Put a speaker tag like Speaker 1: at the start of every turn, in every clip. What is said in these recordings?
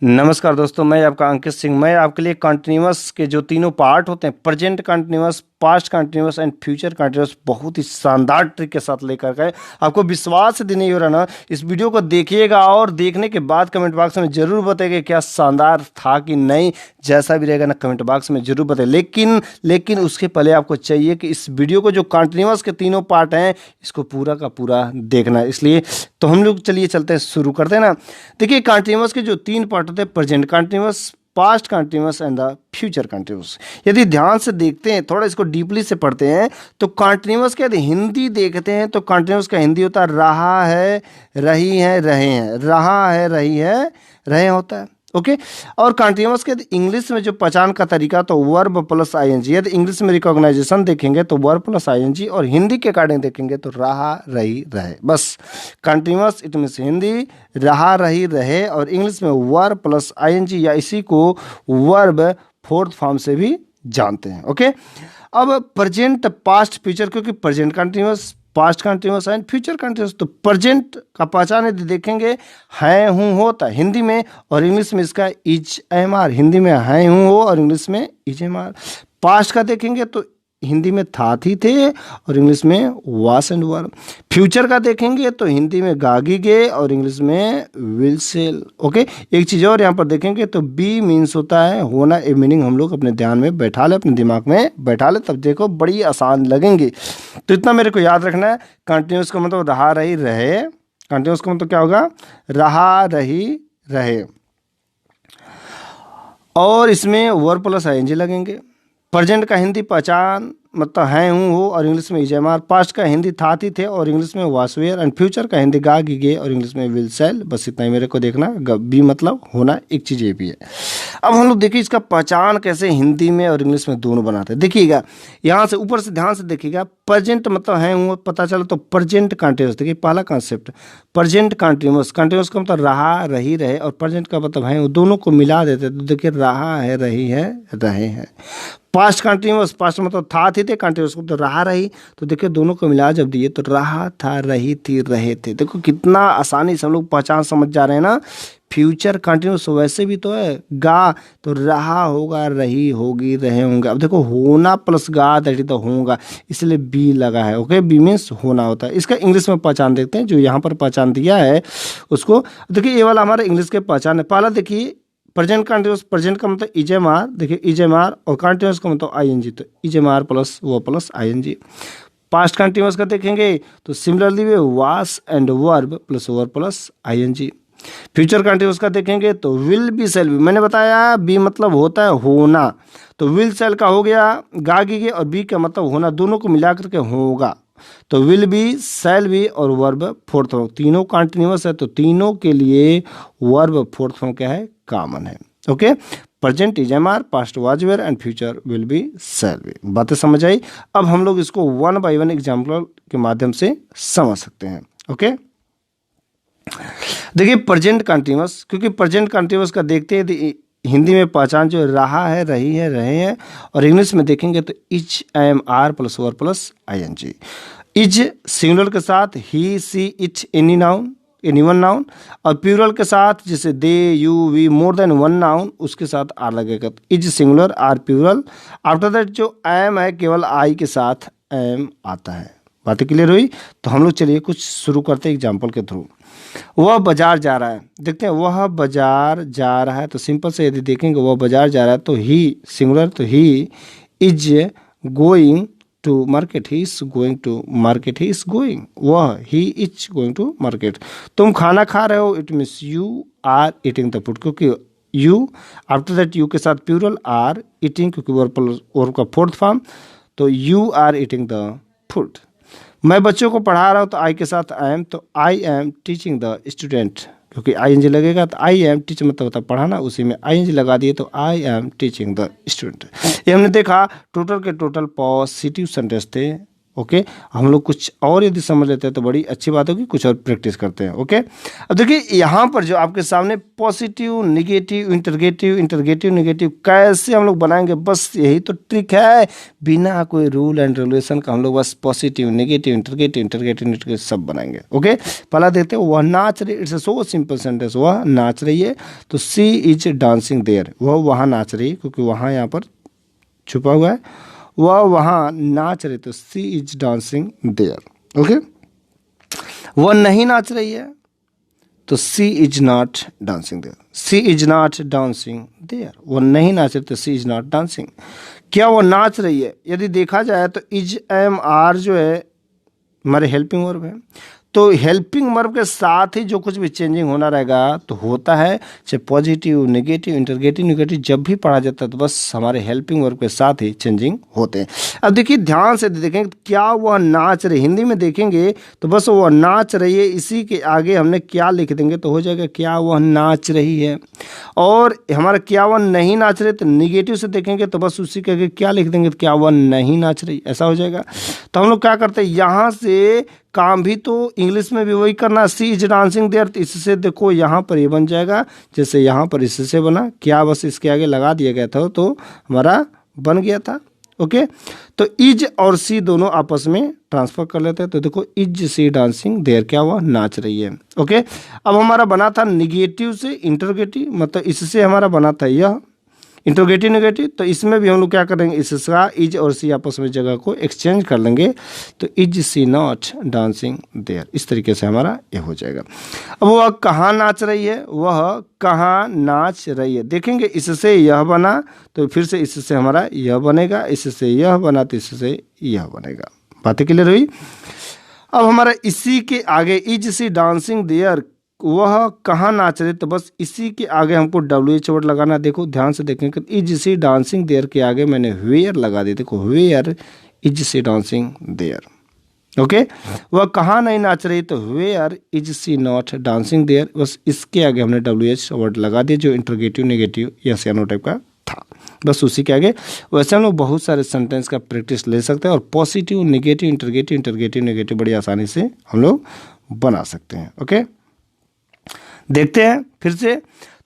Speaker 1: नमस्कार दोस्तों, मैं आपका अंकित सिंह। मैं आपके लिए कंटिन्यूअस के जो तीनों पार्ट होते हैं, present continuous, past continuous and future continuous, बहुत ही शानदार ट्रिक के साथ लेकर गए। आपको विश्वास यदि नहीं हो रहा ना, इस वीडियो को देखिएगा और देखने के बाद कमेंट बॉक्स में जरूर बताइएगा क्या शानदार था कि नहीं। जैसा भी रहेगा ना, कमेंट बॉक्स में जरूर बताइए। लेकिन उसके पहले आपको चाहिए कि इस वीडियो को जो कंटिन्यूअस के तीनों पार्ट हैं, इसको पूरा का पूरा देखना है। इसलिए तो हम लोग चलिए चलते हैं, शुरू करते हैं ना। देखिए, कंटिन्यूअस के जो तीन पार्ट होते हैं, present continuous, past continuous and the future continuous. यदि ध्यान से देखते हैं, थोड़ा इसको डीपली से पढ़ते हैं, तो कंटिन्यूअस के यदि हिंदी देखते हैं तो कंटिन्यूअस का हिंदी होता है रहा है, रही है, रहे हैं। रहा है, रही है, रहे होता है। ओके। और कंटिन्यूअस के इंग्लिश में जो पहचान का तरीका तो वर्ब प्लस आईएनजी। यदि इंग्लिश में रिकॉग्नाइजेशन देखेंगे तो वर्ब प्लस आईएनजी, और हिंदी के अकॉर्डिंग देखेंगे तो रहा, रही, रहे। बस कंटिन्यूअस इट मीन्स हिंदी रहा, रही, रहे, और इंग्लिश में वर्ब प्लस आईएनजी, या इसी को वर्ब फोर्थ फॉर्म से भी जानते हैं। ओके। अब प्रेजेंट, पास्ट, फ्यूचर, क्योंकि present continuous, past continuous and future continuous. तो प्रेजेंट का पहचान यदि देखेंगे, है, हूँ, होता है हिंदी में, और इंग्लिश में इसका इज एम आर। हिंदी में है, हूँ, हो, और इंग्लिश में इज एम आर। पास्ट का देखेंगे तो हिंदी में था, थी, थे, और इंग्लिश में वास एंड वर। फ्यूचर का देखेंगे तो हिंदी में गागी गे, और इंग्लिश में विल सेल। ओके। एक चीज़ और यहाँ पर देखेंगे तो बी मीन्स होता है होना। ए मीनिंग हम लोग अपने ध्यान में बैठा ले, अपने दिमाग में बैठा ले, तब देखो बड़ी आसान लगेंगी। तो इतना मेरे को याद रखना है। कंटिन्यूस का मतलब रहा, रही, रहे। कंटिन्यूस का मतलब क्या होगा? रहा, रही, रहे, और इसमें वर्ब प्लस आईएनजी लगेंगे। प्रेजेंट का हिंदी पहचान मतलब है, हूँ, हो, और इंग्लिश में इज एम आर। पास्ट का हिंदी था, थी, थे, और इंग्लिश में वास वेयर। एंड फ्यूचर का हिंदी गा, गी, गे, और इंग्लिश में विल सेल। बस इतना ही मेरे को देखना। बी मतलब होना। एक चीज़ ये भी है। अब हम लोग देखिए इसका पहचान कैसे हिंदी में और इंग्लिश में दोनों बनाते हैं। देखिएगा यहाँ से ऊपर से ध्यान से देखिएगा। प्रेजेंट मतलब है, हूँ, पता चला तो प्रेजेंट कंटिन्यूस। देखिए पहला कॉन्सेप्ट प्रेजेंट कंटिन्यूस। कंटिन्यूस का मतलब रहा, रही, रहे, और प्रेजेंट का मतलब है, दोनों को मिला देते तो देखिए रहा है, रही है, रहे हैं। पास्ट कंटिन्यूस, पास्ट मतलब था, थी, थे, कंटिन्यूस तो रहा, रही, तो देखिए दोनों को मिला जब दिए तो रहा था, रही थी, रहे थे। देखो कितना आसानी से हम लोग पहचान समझ जा रहे हैं ना। फ्यूचर कंटिन्यूस वैसे भी तो है, गा तो रहा होगा, रही होगी, रहे होंगे। अब देखो होना प्लस गा दैट इज तो होगा, इसलिए बी लगा है। ओके। बी मीन्स होना होता है। इसका इंग्लिश में पहचान देखते हैं, जो यहाँ पर पहचान दिया है उसको। देखिए ये वाला हमारा इंग्लिश के पहचान है। पहला देखिए प्रेजेंट कंटिन्यूस। प्रेजेंट का मतलब इज एम आर। देखिए इज एम आर, और कंटिन्यूस का मतलब आई एन जी, तो इज एम आर प्लस वो plus I N G. Past continuous का देखेंगे तो सिमिलरली वे was and verb plus verb plus I N G. Future continuous का देखेंगे तो विल बी सेल बी। मैंने बताया बी मतलब होता है होना, तो विल सेल का हो गया गागी के, और बी का मतलब होना, दोनों को मिला करके होगा। तो विल बी, सेल बी, और वर्ब फोर्थ फॉर्म, तीनों कंटिन्यूअस है, तो तीनों के लिए वर्ब फोर्थ फॉर्म क्या है? कॉमन है। Okay. Present is am are, past was were, and future will be, shall be. बातें समझ आई? अब हम लोग इसको वन बाई वन एग्जाम्पल के माध्यम से समझ सकते हैं। ओके। देखिए प्रेजेंट कंटिन्यूअस, क्योंकि प्रेजेंट कंटिन्यूअस का देखते हैं हिंदी में पहचान जो रहा है, रही है, रहे हैं, और इंग्लिश में देखेंगे तो is am are plus verb plus I N G. Is singular के साथ he, she, it, any noun, any one noun, और प्लूरल के साथ जैसे they, you, we, more than one noun, उसके साथ आर लगेगा। तो is singular, are plural. After that जो एम है केवल आई के साथ एम आता है। बातें क्लियर हुई? तो हम लोग चलिए कुछ शुरू करते हैं एग्जाम्पल के थ्रू। वह बाजार जा रहा है। देखते हैं वह बाजार जा रहा है, तो सिंपल से यदि देखेंगे वह बाजार जा रहा है तो ही सिंगुलर, तो he is going to market, he is going to market, he is going, वह he is going to market. तुम खाना खा रहे हो, it means you are eating the food, क्योंकि यू आफ्टर दैट यू के साथ प्लूरल, आर ईटिंग क्योंकि वर्ब का फोर्थ फॉर्म, तो you are eating the food. मैं बच्चों को पढ़ा रहा हूँ तो आई के साथ आई एम, तो I am teaching the student, क्योंकि आई एन जी लगेगा तो आई एम टीच मतलब होता है पढ़ाना, उसी में आई एन जी लगा दिए तो I am teaching the student. ये हमने देखा टोटल के टोटल पॉजिटिव सेंटेंस थे, ओके, हम लोग कुछ और यदि समझ लेते हैं तो बड़ी अच्छी बात होगी, कुछ और प्रैक्टिस करते हैं। ओके, अब देखिए यहाँ पर जो आपके सामने positive negative interrogative interrogative negative कैसे हम लोग बनाएंगे, बस यही तो ट्रिक है। बिना कोई रूल एंड रेगुलेशन का हम लोग बस positive negative interrogative interrogative interrogative सब बनाएंगे। ओके, पहला देखते हैं, वह नाच रही, इट्स सो सिंपल सेंटेंस, वह नाच रही है, तो सी इज डांसिंग देयर, वह वहाँ नाच रही है, क्योंकि वहाँ यहाँ पर छुपा हुआ है, वह वहाँ नाच रही, तो she is dancing there. Okay, वह नहीं नाच रही है, तो she is not dancing there, she is not dancing there, वो नहीं नाच रही तो सी इज नॉट डांसिंग। क्या वो नाच रही है, यदि देखा जाए तो इज एम आर जो है हमारे हेल्पिंग वर्ब है, तो हेल्पिंग वर्ब के साथ ही जो कुछ भी चेंजिंग होना रहेगा तो होता है, चाहे पॉजिटिव नेगेटिव इंटरगेटिव नेगेटिव जब भी पढ़ा जाता है तो बस हमारे हेल्पिंग वर्ब के साथ ही चेंजिंग होते हैं। अब देखिए ध्यान से देखेंगे, क्या वह नाच रही, हिंदी में देखेंगे तो बस वह नाच रही है, इसी के आगे हमने क्या लिख देंगे तो हो जाएगा क्या वह नाच रही है। और हमारा क्या वह नहीं नाच रही, तो निगेटिव से देखेंगे तो बस उसी के आगे क्या लिख देंगे, क्या वह नहीं नाच रही, ऐसा हो जाएगा। तो हम लोग क्या करते हैं, यहाँ से काम भी तो इंग्लिश में भी वही करना, सी इज डांसिंग देयर, तो इससे देखो यहाँ पर ये बन जाएगा, जैसे यहाँ पर इससे बना, क्या बस इसके आगे लगा दिया गया था तो हमारा बन गया था। ओके, तो इज और सी दोनों आपस में ट्रांसफर कर लेते हैं, तो देखो इज सी डांसिंग देयर, क्या हुआ, नाच रही है। ओके, अब हमारा बना था निगेटिव से इंटरगेटिव, मतलब इससे हमारा बना था यह इंटरगेटिव नेगेटिव, तो इसमें भी हम लोग क्या करेंगे, इसका इज और सी आपस में जगह को एक्सचेंज कर लेंगे, तो is she not dancing there, इस तरीके से हमारा ये हो जाएगा। अब वह कहाँ नाच रही है, वह कहाँ नाच रही है, देखेंगे इससे यह बना तो फिर से इससे हमारा यह बनेगा, इससे यह बना तो इससे यह बनेगा। बातें क्लियर हुई। अब हमारा इसी के आगे इज सी डांसिंग देयर, वह कहाँ नाच रहे, तो बस इसी के आगे हमको WH वर्ड लगाना। देखो ध्यान से देखेंगे, इज सी डांसिंग देयर के आगे मैंने वेयर लगा दिया, देखो where is she dancing there. Okay, वह कहाँ नहीं नाच रही, तो where is she not dancing there, बस इसके आगे हमने WH वर्ड लगा दिया जो इंटरगेटिव नेगेटिव या सियानो टाइप का था, बस उसी के आगे। वैसे हम लोग बहुत सारे सेंटेंस का प्रैक्टिस ले सकते हैं और positive negative interrogative interrogative negative बड़ी आसानी से हम लोग बना सकते हैं। ओके, देखते हैं फिर से,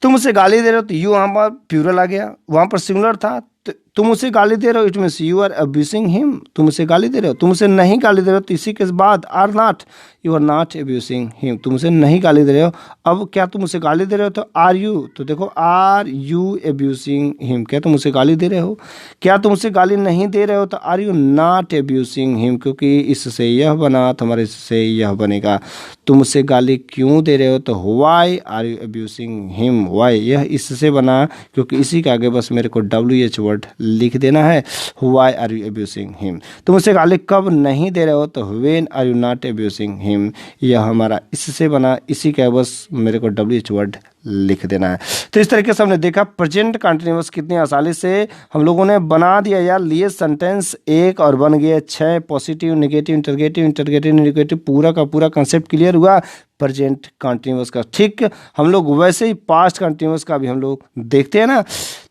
Speaker 1: तुम उसे गाली दे रहे हो, तो यू वहाँ पर प्लूरल आ गया, वहाँ पर सिंगुलर था, तो तुम उसे गाली दे रहे हो, it means you are abusing him, तुम उसे गाली दे रहे हो। तुम उसे नहीं गाली दे रहे हो, तो इसी के बाद are not, you are not abusing him, तुम उसे नहीं गाली दे रहे हो। अब क्या तुम उसे गाली दे रहे हो, तो आर यू, तो देखो आर यू अब्यूसिंग हिम, क्या तुम उसे गाली दे रहे हो। क्या तुम उसे गाली नहीं दे रहे हो, तो are you not abusing him, क्योंकि इससे यह बना तो हमारे इससे यह बनेगा। तुम उसे गाली क्यों दे रहे हो, तो why are you abusing him, why यह इससे बना क्योंकि इसी के आगे बस मेरे को WH वर्ड लिख देना है, why are you abusing him. तुम उसे गाली कब नहीं दे रहे हो, तो when are you not abusing him, यह हमारा इससे बना, इसी का बस मेरे को WH वर्ड लिख देना है। तो इस तरीके से हमने देखा प्रेजेंट कंटिन्यूअस कितनी आसानी से हम लोगों ने बना दिया यार, लिए सेंटेंस एक और बन गए 6, positive negative interrogative interrogative negative, पूरा का पूरा कंसेप्ट क्लियर हुआ प्रेजेंट कंटिन्यूअस का। ठीक, हम लोग वैसे ही पास्ट कंटिन्यूअस का भी हम लोग देखते हैं ना,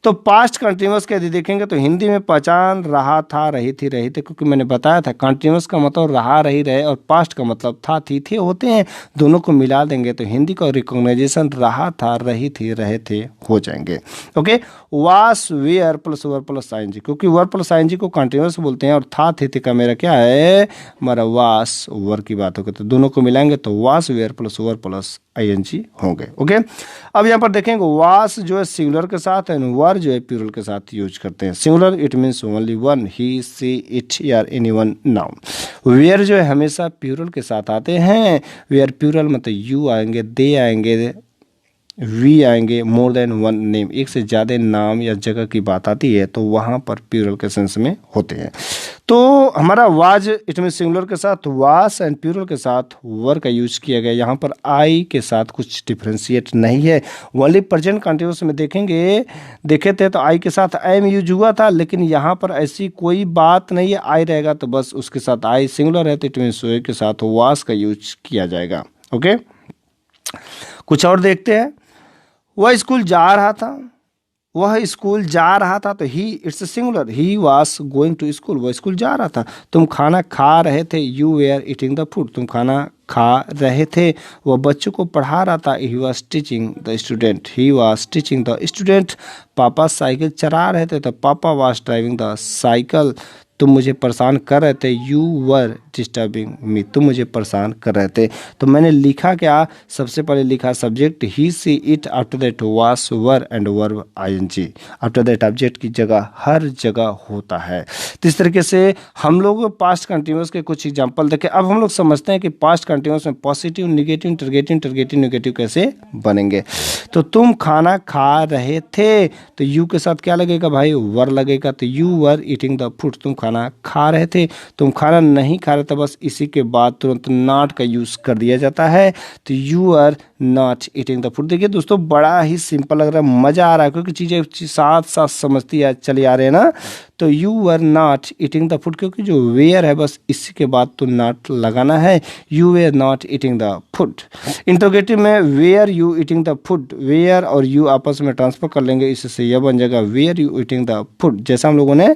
Speaker 1: तो पास्ट कंटिन्यूअस का यदि देखेंगे तो हिंदी में पहचान रहा था रही थी रही थे, क्योंकि मैंने बताया था कंटिन्यूअस का मतलब रहा रही रहे और पास्ट का मतलब था थी थे होते हैं, दोनों को मिला देंगे तो हिंदी का रिकॉग्नाइजेशन रहा था रही थी रहे थे हो जाएंगे। Okay, was were plus verb plus ING, क्योंकि वर प्लस ING को कंटिन्यूअस बोलते हैं और था थे का मेरा क्या है, हमारा वास वर की बात होगी, तो दोनों को मिलाएंगे तो was were plus verb plus ING होंगे। ओके, अब यहाँ पर देखेंगे वास जो है सिंगुलर के साथ एंड वर जो है प्लूरल के साथ यूज करते हैं। Singular it means only one, he she it या एनीवन नाउन। वेयर जो है हमेशा प्लूरल के साथ आते हैं, वेयर प्लूरल मतलब यू आएंगे, दे आएंगे, वी आएंगे, मोर देन वन नेम, एक से ज़्यादा नाम या जगह की बात आती है तो वहाँ पर प्लूरल के सेंस में होते हैं। तो हमारा वाज इट मीन सिंगुलर के साथ वास एंड प्लूरल के साथ वर का यूज किया गया। यहाँ पर आई के साथ कुछ डिफ्रेंशिएट नहीं है। ओनली प्रेजेंट कंटिन्यूअस में देखे थे तो आई के साथ एम यूज हुआ था, लेकिन यहाँ पर ऐसी कोई बात नहीं है, आई रहेगा तो बस उसके साथ आई, सिंगुलर है तो इट मीन के साथ वास का यूज किया जाएगा। ओके, कुछ और देखते हैं। वह स्कूल जा रहा था, वह स्कूल जा रहा था, तो he it's singular, he was going to school, वह स्कूल जा रहा था। तुम खाना खा रहे थे, you were eating the food, तुम खाना खा रहे थे। वह बच्चों को पढ़ा रहा था, he was teaching the student, he was teaching the student. पापा साइकिल चला रहे थे, तो पापा वाज ड्राइविंग द साइकिल। तुम मुझे परेशान कर रहे थे, यू वर डिस्टर्बिंग मी, तुम मुझे परेशान कर रहे थे। तो मैंने लिखा क्या, सबसे पहले लिखा सब्जेक्ट ही she it, after that was were and verb I N G. After that object की जगह हर जगह होता है। तो इस तरीके से हम लोग पास्ट कंटिन्यूअस के कुछ एग्जाम्पल देखें। अब हम लोग समझते हैं कि पास्ट कंटिन्यूअस में positive, negative, interrogative, interrogative, negative कैसे बनेंगे। तो तुम खाना खा रहे थे, तो यू के साथ क्या लगेगा भाई, वर लगेगा, तो you were eating the food, तुम खाना खा रहे थे। तुम खाना नहीं खा रहे थे, बस इसी के बाद तुरंत नॉट का यूज कर दिया जाता है, तो you are not eating the food. देखिए दोस्तों, बड़ा ही सिंपल लग रहा है, मजा आ रहा है, क्योंकि चीजें साथ साथ समझती है चली आ रहे हैं ना। तो you are not eating the food, क्योंकि जो वेयर है बस इसी के बाद तो नॉट लगाना है, you were not eating the food. Interrogative में were you eating the food, were और यू आपस में ट्रांसफर कर लेंगे, इससे यह बन जाएगा were you eating the food. जैसा हम लोगों ने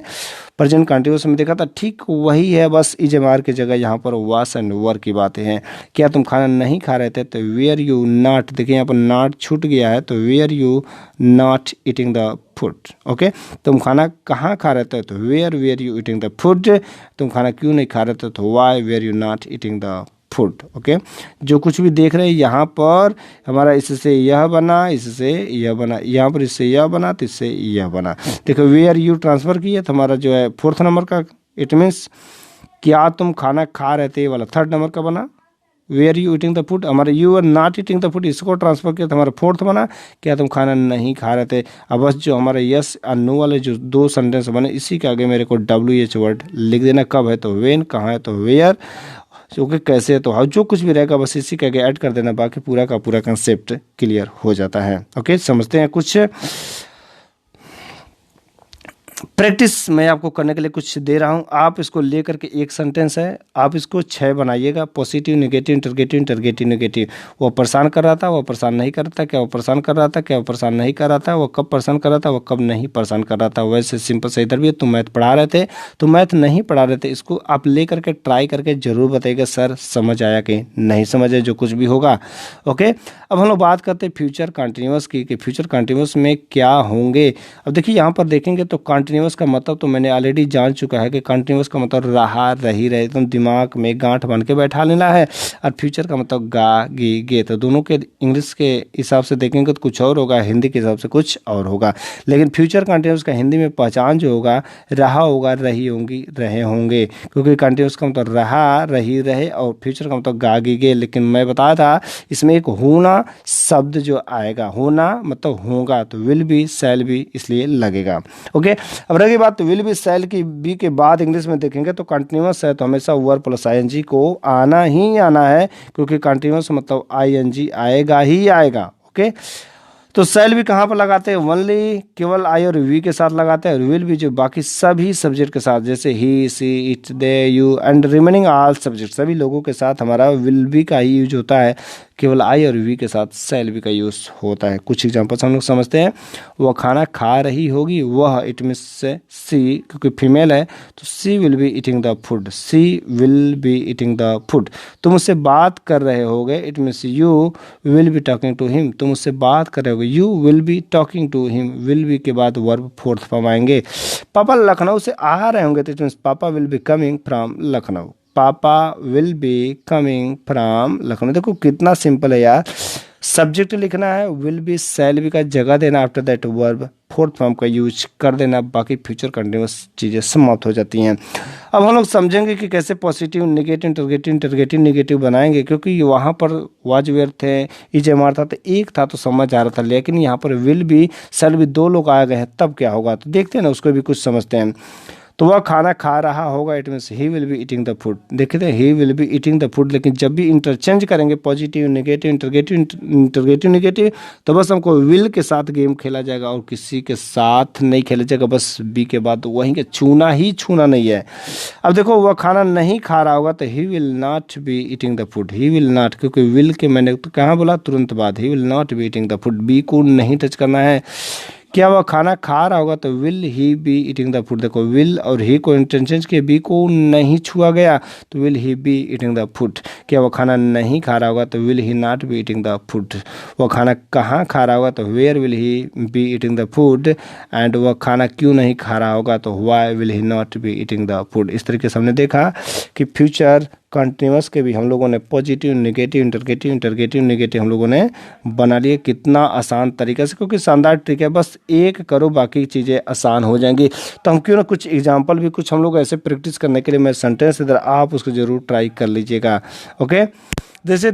Speaker 1: प्रेजेंट कंटिन्यूअस में देखा था, ठीक वही है, बस इजमार की जगह यहाँ पर वास एंड वर की बातें हैं। क्या तुम खाना नहीं खा रहे थे, तो वेयर यू नॉट, देखिए यहाँ पर नॉट छूट गया है, तो where you not eating the food. Okay, तुम खाना कहाँ खा रहे थे, तो where you eating the food. तुम खाना क्यों नहीं खा रहे थे, तो why were you not eating the food. Okay, जो कुछ भी देख रहे हैं यहाँ पर हमारा इससे यह बना, इससे यह बना, यहाँ पर इससे यह बना, तो इससे यह बना। देखो वेयर यू ट्रांसफर किया, तो हमारा जो है फोर्थ नंबर का, इट मीन्स क्या तुम खाना खा रहे थे वाला थर्ड नंबर का बना। Were you eating the food, हमारे you are not eating the food, इसको ट्रांसफर किया तो हमारा फोर्थ बना, क्या तुम खाना नहीं खा रहे थे। अब बस जो हमारे यस और नो वाले जो दो सेंटेंस बने, इसी के आगे मेरे को WH वर्ड लिख देना। कब है तो वेन, कहाँ है तो वेयर, ओके कैसे है तो हाउ, जो कुछ भी रहेगा बस इसी के आगे ऐड कर देना, बाकी पूरा का पूरा कंसेप्ट क्लियर हो जाता है। ओके, समझते हैं कुछ प्रैक्टिस मैं आपको करने के लिए कुछ दे रहा हूँ। आप इसको लेकर के एक सेंटेंस है, आप इसको 6 बनाइएगा, positive, negative, interrogative, interrogative, negative. वो परेशान कर रहा था, वो परेशान नहीं कर रहा था, क्या वो परेशान कर रहा था, क्या वो परेशान नहीं कर रहा था, वो कब परेशान कर रहा था, वो कब नहीं परेशान कर रहा था। वैसे सिंपल से इधर भी तुम मैथ पढ़ा रहे थे, तो मैथ नहीं पढ़ा रहे थे, इसको आप ले करके ट्राई करके जरूर बताइएगा सर समझ आया कि नहीं समझ आया, जो कुछ भी होगा। ओके, अब हम लोग बात करते हैं फ्यूचर कंटिन्यूअस की, कि फ्यूचर कंटिन्यूअस में क्या होंगे। अब देखिए यहाँ पर देखेंगे तो कंटिन्यूअस का मतलब तो मैंने ऑलरेडी जान चुका है कि कंटिन्यूअस का मतलब रहा, रही, रहे, एकदम दिमाग में गांठ बन के बैठा लेना है। और फ्यूचर का मतलब गा, गी, गे, तो दोनों के इंग्लिश के हिसाब से देखेंगे तो कुछ और होगा, हिंदी के हिसाब से कुछ और होगा। लेकिन फ्यूचर कंटिन्यूअस का हिंदी में पहचान जो होगा, रहा होगा, रही होंगी, रहे होंगे, क्योंकि कंटिन्यूअस का मतलब रहा, रही, रहे, और फ्यूचर का मतलब गा, गी, गे। लेकिन मैं बताया था इसमें एक होना शब्द जो आएगा, होना मतलब होगा, तो विल बी, शैल बी, इसलिए लगेगा। ओके, अब रही बात तो विल बी, शैल की बी के बाद इंग्लिश में देखेंगे तो कंटिन्यूअस है, तो हमेशा वर्ब प्लस आईएनजी को आना ही आना है, क्योंकि कंटिन्यूअस मतलब आईएनजी आएगा ही आएगा। ओके, तो शैल भी कहाँ पर लगाते हैं, ओनली केवल आई और वी के साथ लगाते हैं, और विल भी जो बाकी सभी सब्जेक्ट के साथ, जैसे he, she, it, they, you and remaining all subject, सभी लोगों के साथ हमारा विल भी का ही यूज होता है। केवल आई और वी के साथ शैल भी का यूज होता है। कुछ एग्जांपल्स हम लोग समझते हैं। वह खाना खा रही होगी, वह, इट मीन्स से सी, क्योंकि फीमेल है तो she will be eating the food, she will be eating the food. तुम उससे बात कर रहे होगे, it means you will be talking to him, तुम उससे बात कर रहे होगे, you will be talking to him. Will be के बाद वर्ब फोर्थ फॉर्म आएंगे। पापा लखनऊ से आ रहे होंगे, तो it means papa will be coming from Lucknow, papa will be coming from Lucknow. देखो कितना सिंपल है यार, सब्जेक्ट लिखना है, विल बी, शैल बी का जगह देना, after that verb fourth form का यूज कर देना, बाकी फ्यूचर कंटिन्यूअस चीज़ें समाप्त हो जाती हैं। अब हम लोग समझेंगे कि कैसे positive, negative, interrogative, interrogative, negative बनाएंगे, क्योंकि वहाँ पर वाज वेयर थे, इज एम था, तो एक था तो समझ आ रहा था, लेकिन यहाँ पर विल बी, शैल बी दो लोग आ गए हैं, तब क्या होगा, तो देखते हैं ना, उसको भी कुछ समझते हैं। तो वह खाना खा रहा होगा, it means he will be eating the food. देखते थे he will be eating the food, लेकिन जब भी इंटरचेंज करेंगे positive, negative, interrogative, interrogative, negative, तो बस हमको विल के साथ गेम खेला जाएगा और किसी के साथ नहीं खेला जाएगा, बस बी के बाद वहीं के छूना ही छूना नहीं है। अब देखो वह खाना नहीं खा रहा होगा, तो he will not be eating the food, he will not, क्योंकि विल के मैंने तो कहाँ बोला तुरंत बाद, he will not be eating the food, be को नहीं टच करना है, क्या वह खाना खा रहा होगा, तो will he be eating the food. देखो विल और ही को इंटेंशन के बी को नहीं छुआ गया, तो will he be eating the food. क्या वह खाना नहीं खा रहा होगा, तो will he not be eating the food. वह खाना कहाँ खा रहा होगा, तो where will he be eating the food. And वह खाना क्यों नहीं खा रहा होगा, तो why will he not be eating the food. इस तरीके से हमने देखा कि फ्यूचर कंटिन्यूअस के भी हम लोगों ने positive, negative, interrogative, interrogative, negative हम लोगों ने बना लिए। कितना आसान तरीके से, क्योंकि शानदार ट्रिक है, बस एक करो बाकी चीज़ें आसान हो जाएंगी। तो हम क्यों ना कुछ एग्जांपल भी कुछ हम लोग ऐसे प्रैक्टिस करने के लिए मैं सेंटेंस इधर, आप उसको जरूर ट्राई कर लीजिएगा। ओके, जैसे